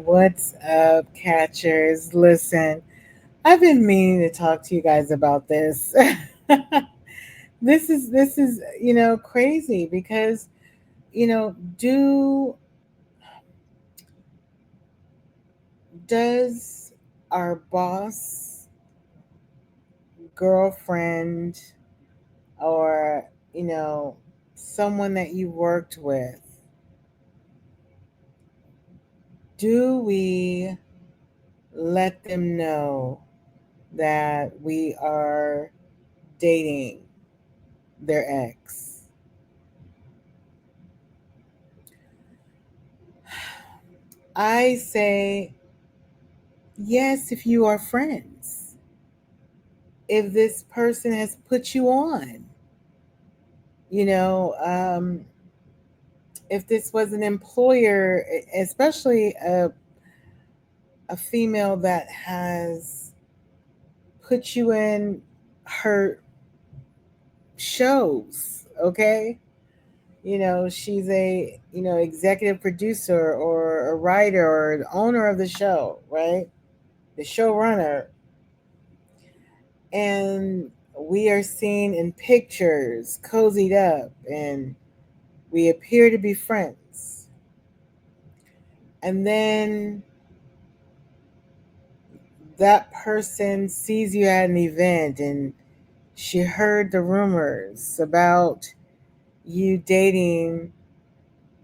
What's up, catchers? Listen, I've been meaning to talk to you guys about this. This is crazy because do does our boss, girlfriend, or someone that you worked with, do we let them know that we are dating their ex? I say yes if you are friends. If this person has put you on, you know, um, if this was an employer, especially a female that has put you in her shows, okay? She's a, executive producer or a writer or the owner of the show, right? The showrunner. And we are seen in pictures, cozied up, and we appear to be friends. And then that person sees you at an event and she heard the rumors about you dating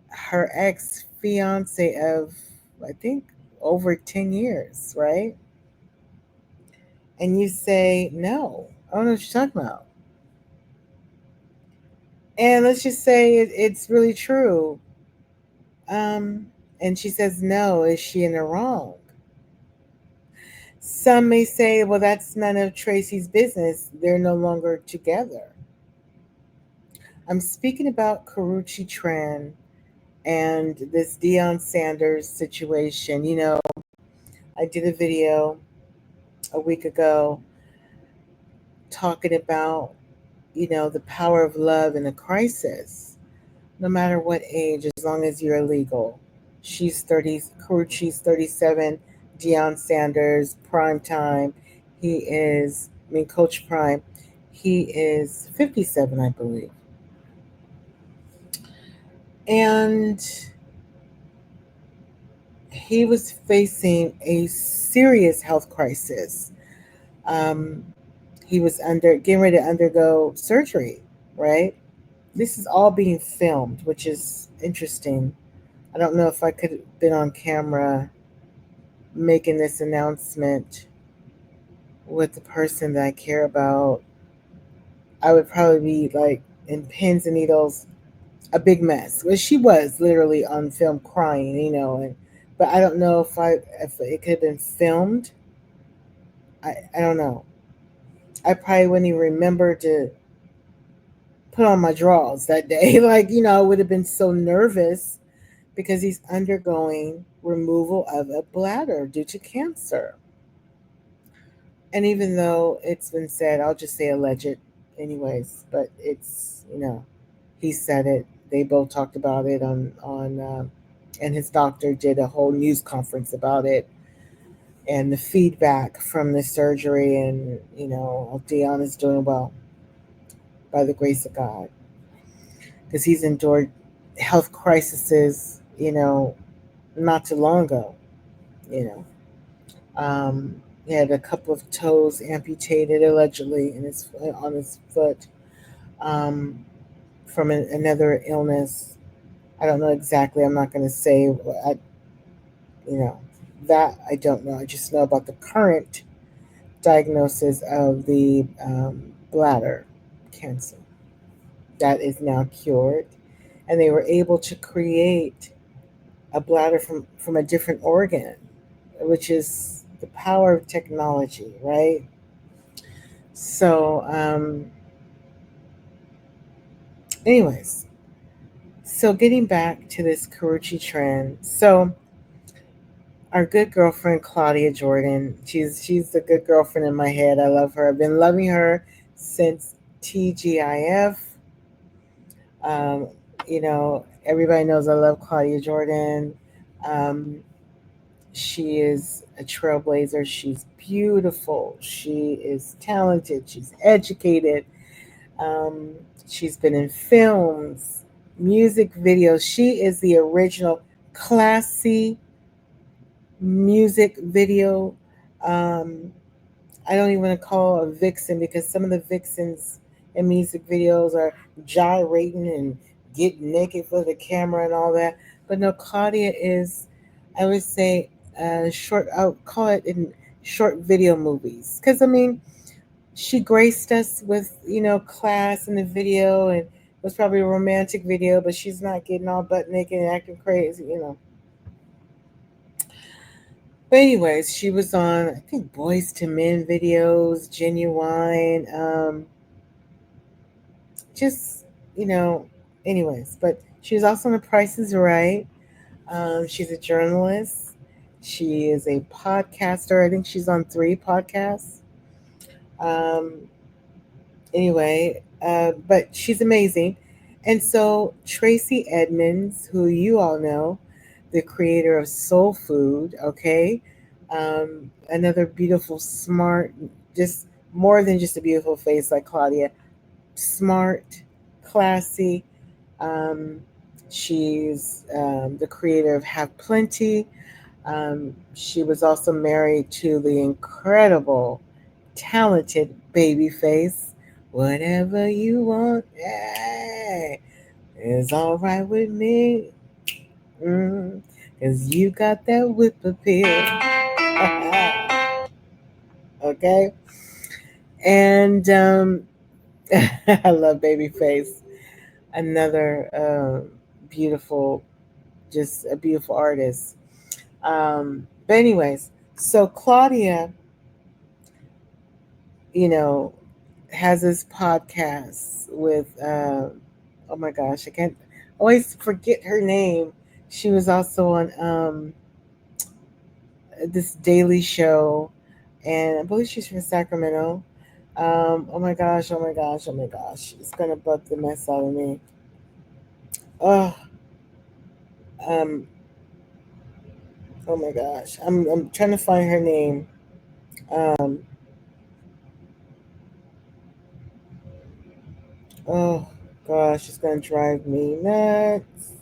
her ex fiance of, I think, over 10 years, right? And you say, no, I don't know what you're talking about. And let's just say it's really true. Um, and she says, no, is she in the wrong? Some may say, well, that's none of Tracy's business. They're no longer together. I'm speaking about Karrueche Tran and this Deion Sanders situation. I did a video a week ago talking about, the power of love in a crisis, no matter what age, as long as you're legal. She's 30, Karrueche's 37, Deion Sanders, prime time. Coach Prime, he is 57, I believe. And he was facing a serious health crisis. Um, he was getting ready to undergo surgery, right? This is all being filmed, which is interesting. I don't know if I could have been on camera making this announcement with the person that I care about. I would probably be like in pins and needles, a big mess. Well, she was literally on film crying, and but I don't know if it could have been filmed. I don't know. I probably wouldn't even remember to put on my drawers that day. Like, I would have been so nervous because he's undergoing removal of a bladder due to cancer. And even though it's been said, I'll just say alleged anyways, but he said it. They both talked about it and his doctor did a whole news conference about it and the feedback from the surgery. And Dion is doing well by the grace of God because he's endured health crises, not too long ago. You um, he had a couple of toes amputated allegedly on his foot um, from another illness. I don't know exactly. I'm not going to say. You know, that I don't know. I just know about the current diagnosis of the bladder cancer that is now cured, and they were able to create a bladder from a different organ, which is the power of technology, right? So, anyways, so getting back to this Karrueche Tran. So our good girlfriend Claudia Jordan, she's the good girlfriend in my head. I love her. I've been loving her since TGIF. Um, everybody knows I love Claudia Jordan. Um, She is a trailblazer. She's beautiful. She is talented. She's educated. Um, she's been in films, music videos. She is the original classy music video. Um, I don't even want to call her a vixen because some of the vixens in music videos are gyrating and get naked for the camera and all that. But no, Claudia is, I would say, short. I would call it in short video movies because I mean, she graced us with class in the video and it was probably a romantic video, but she's not getting all butt naked and acting crazy. But anyways, she was on I think Boys to Men videos, Genuine, just you know. Anyways, but she was also on The Price Is Right. She's a journalist. She is a podcaster. I think she's on 3 podcasts. Um, anyway, but she's amazing. And so Tracey Edmonds, who you all know, the creator of Soul Food, okay, another beautiful, smart, just more than just a beautiful face like Claudia, smart, classy. Um, she's the creator of Have Plenty. She was also married to the incredible, talented Babyface. Whatever you want, hey, is all right with me. Mm, Cause you got that whip appeal. Okay? And I love Babyface. Another beautiful, just a beautiful artist. But anyways, so Claudia, you know, has this podcast with oh my gosh, I can't always forget her name. She was also on this daily show, and I believe she's from Sacramento. Oh my gosh, oh my gosh, oh my gosh, it's gonna bug the mess out of me. Oh, um, oh my gosh, I'm trying to find her name. Um, oh gosh, it's gonna drive me nuts.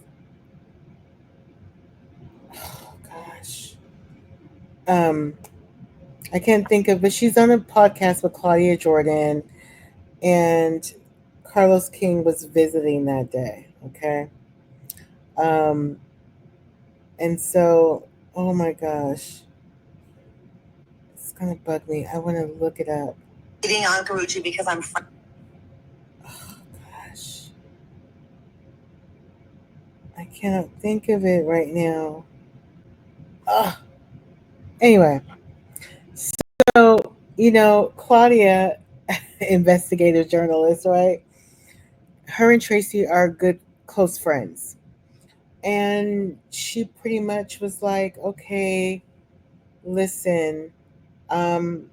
Oh gosh. Um, I can't think of, but she's on a podcast with Claudia Jordan, and Carlos King was visiting that day. Okay, um, and so, oh my gosh, it's gonna bug me. I want to look it up. Eating on Karrueche because I'm. Oh gosh, I cannot think of it right now. Ugh. Anyway, so Claudia, investigative journalist, right? Her and Tracy are good, close friends. And she pretty much was like, okay, listen, um,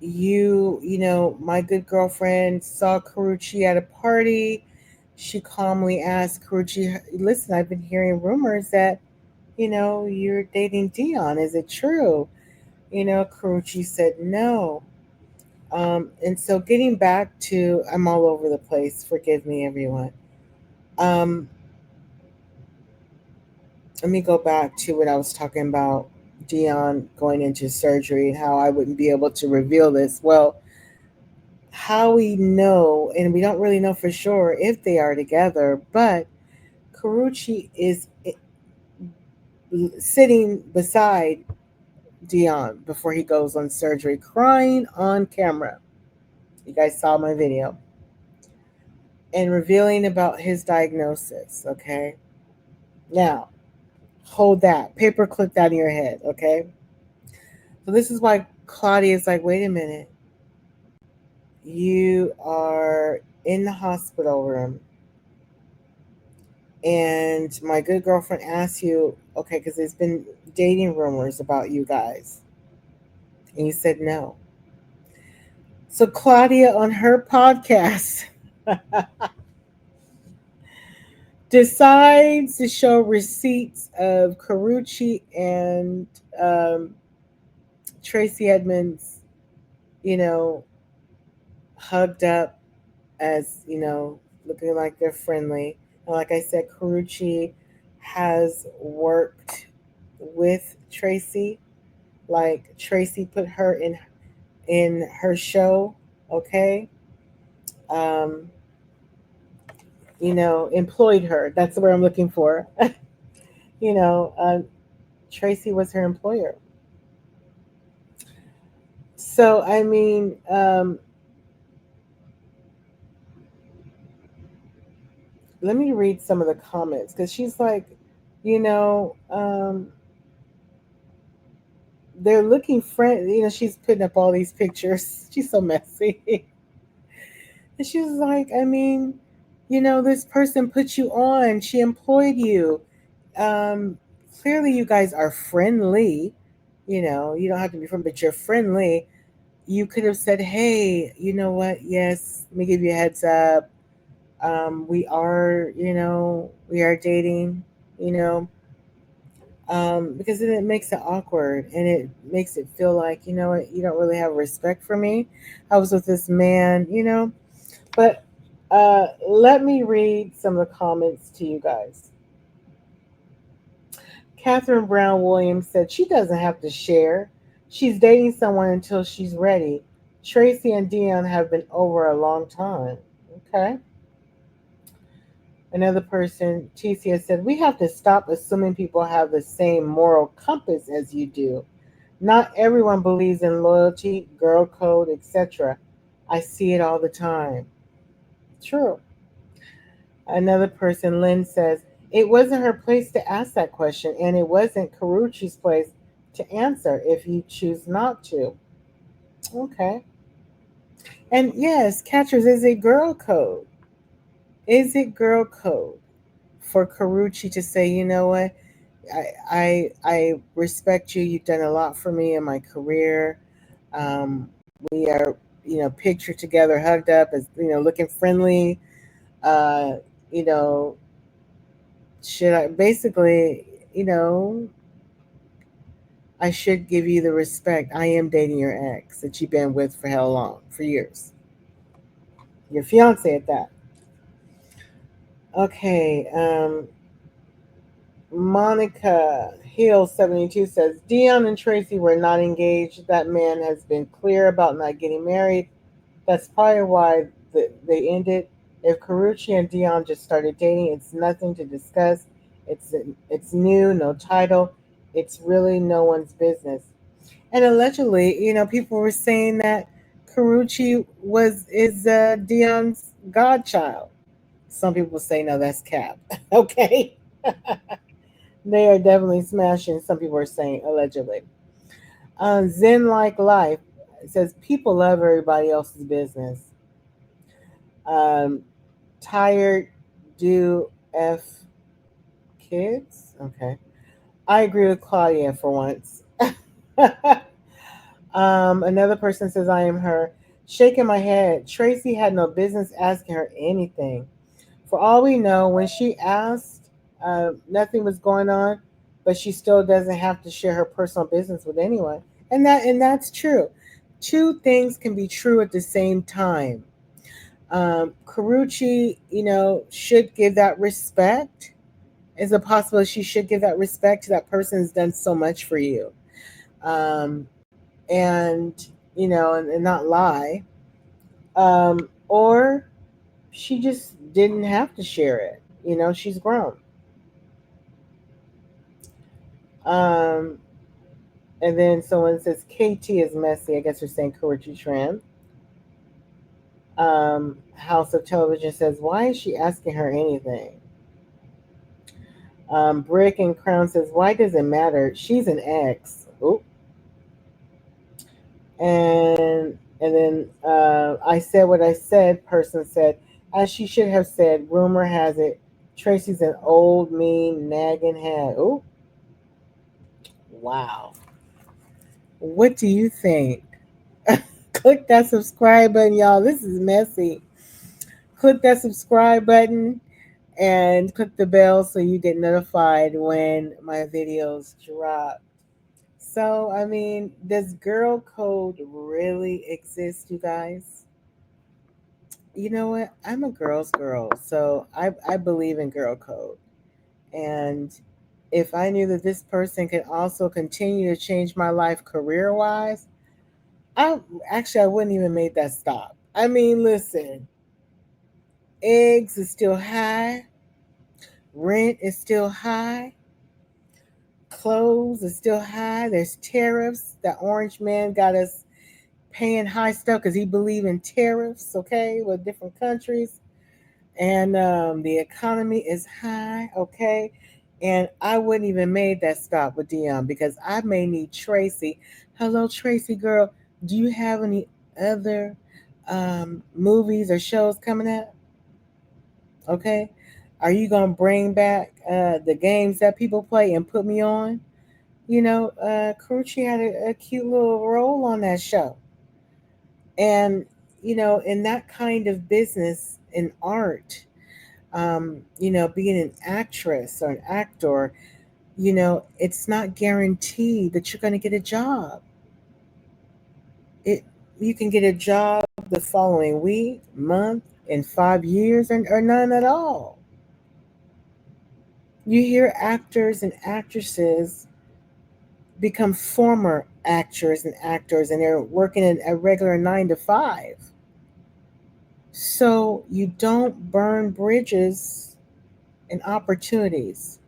my good girlfriend saw Karrueche at a party. She calmly asked Karrueche, listen, I've been hearing rumors that, you're dating Deion. Is it true? Karrueche said no. And so getting back to, I'm all over the place. Forgive me, everyone. Um, Let me go back to what I was talking about Dion going into surgery and how I wouldn't be able to reveal this. Well, how we know, and we don't really know for sure if they are together, but Karrueche is sitting beside Dion before he goes on surgery, crying on camera. You guys saw my video. And revealing about his diagnosis, okay? Now, hold that. Paperclip that in your head, okay? So this is why Claudia is like, wait a minute. You are in the hospital room, and my good girlfriend asks you, okay, because there's been dating rumors about you guys. And you said no. So Claudia on her podcast decides to show receipts of Karrueche and um, Tracey Edmonds, you know, hugged up as, looking like they're friendly. And like I said, Karrueche has worked with Tracey. Like Tracey put her in her show, okay? Um, employed her. That's the word I'm looking for. you know, uh, Tracey was her employer. So I mean, let me read some of the comments because she's like, you know, um, they're looking friend. She's putting up all these pictures. She's so messy, and she's like, I mean, this person put you on. She employed you. Um, Clearly, you guys are friendly. You don't have to be friends, but you're friendly. You could have said, hey, you know what? Yes, let me give you a heads up. We are dating. You know, because then it makes it awkward and it makes it feel like, what, you don't really have respect for me. I was with this man, but let me read some of the comments to you guys. Catherine Brown Williams said she doesn't have to share. She's dating someone until she's ready. Tracey and Deion have been over a long time. Okay. Another person, TCS, said, we have to stop assuming people have the same moral compass as you do. Not everyone believes in loyalty, girl code, etc. I see it all the time. True. Another person, Lynn, says, it wasn't her place to ask that question, and it wasn't Karrueche's place to answer if you choose not to. Okay. And yes, catchers, is it girl code? Is it girl code for Karrueche to say, you know what? I respect you. You've done a lot for me in my career. We are, pictured together, hugged up, as looking friendly. Uh, you know, should I basically, you know, I should give you the respect. I am dating your ex that you've been with for how long? For years. Your fiance at that. Okay. Monica Hill 72 says Deion and Tracey were not engaged. That man has been clear about not getting married. That's probably why they ended. If Karrueche and Deion just started dating, it's nothing to discuss. It's new, no title. It's really no one's business. And allegedly, people were saying that Karrueche is Deion's godchild. Some people say no, that's cap. Okay, they are definitely smashing. Some people are saying allegedly. Zen like life says people love everybody else's business. Um, Tired do f kids. Okay, I agree with Claudia for once. Another person says I am her. Shaking my head. Tracey had no business asking her anything. For all we know, when she asked, nothing was going on, but she still doesn't have to share her personal business with anyone. And that's true. Two things can be true at the same time. Karrueche, should give that respect. Is it possible she should give that respect to that person who's done so much for you? Um, and and not lie. Or she just didn't have to share it. She's grown. Um, and then someone says KT is messy. I guess we're saying Karrueche Tran. House of Television says, why is she asking her anything? Brick and Crown says, why does it matter? She's an ex. Oop. And then I said what I said. Person said, as she should have said. Rumor has it, Tracey's an old, mean, nagging head. Oh, wow. What do you think? Click that subscribe button, y'all. This is messy. Click that subscribe button and click the bell so you get notified when my videos drop. So, I mean, does girl code really exist, you guys? You know what? I'm a girl's girl, so I believe in girl code. And if I knew that this person could also continue to change my life career wise, I I wouldn't even make that stop. I mean, listen, eggs is still high, rent is still high, clothes is still high. There's tariffs. That orange man got us paying high stuff because he believe in tariffs. Okay, with different countries, and the economy is high. Okay, and I wouldn't even made that stop with Deion because I may need Tracey. Hello, Tracey girl. Do you have any other movies or shows coming up? Okay, are you gonna bring back the games that people play and put me on? Karrueche had a cute little role on that show. And, in that kind of business in art, being an actress or an actor, it's not guaranteed that you're going to get a job. It You can get a job the following week, month, in 5 years, or none at all. You hear actors and actresses become former actors and actors, and they're working in a regular 9 to 5. So you don't burn bridges and opportunities.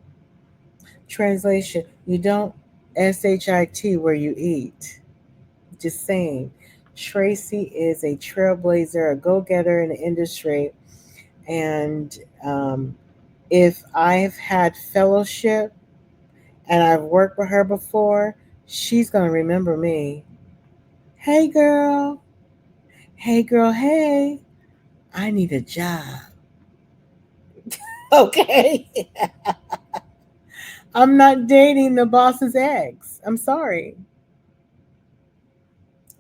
Translation: you don't shit where you eat. Just saying. Tracey is a trailblazer, a go-getter in the industry, and um, if I've had fellowship and I've worked with her before, she's gonna remember me. Hey girl, hey girl, hey, I need a job. Okay. I'm not dating the boss's ex. I'm sorry.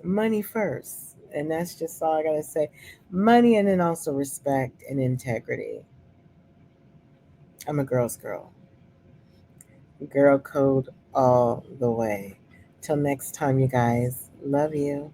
Money first. And that's just all I got to say. Money, and then also respect and integrity. I'm a girl's girl. Girl code all the way. Till next time, you guys. Love you.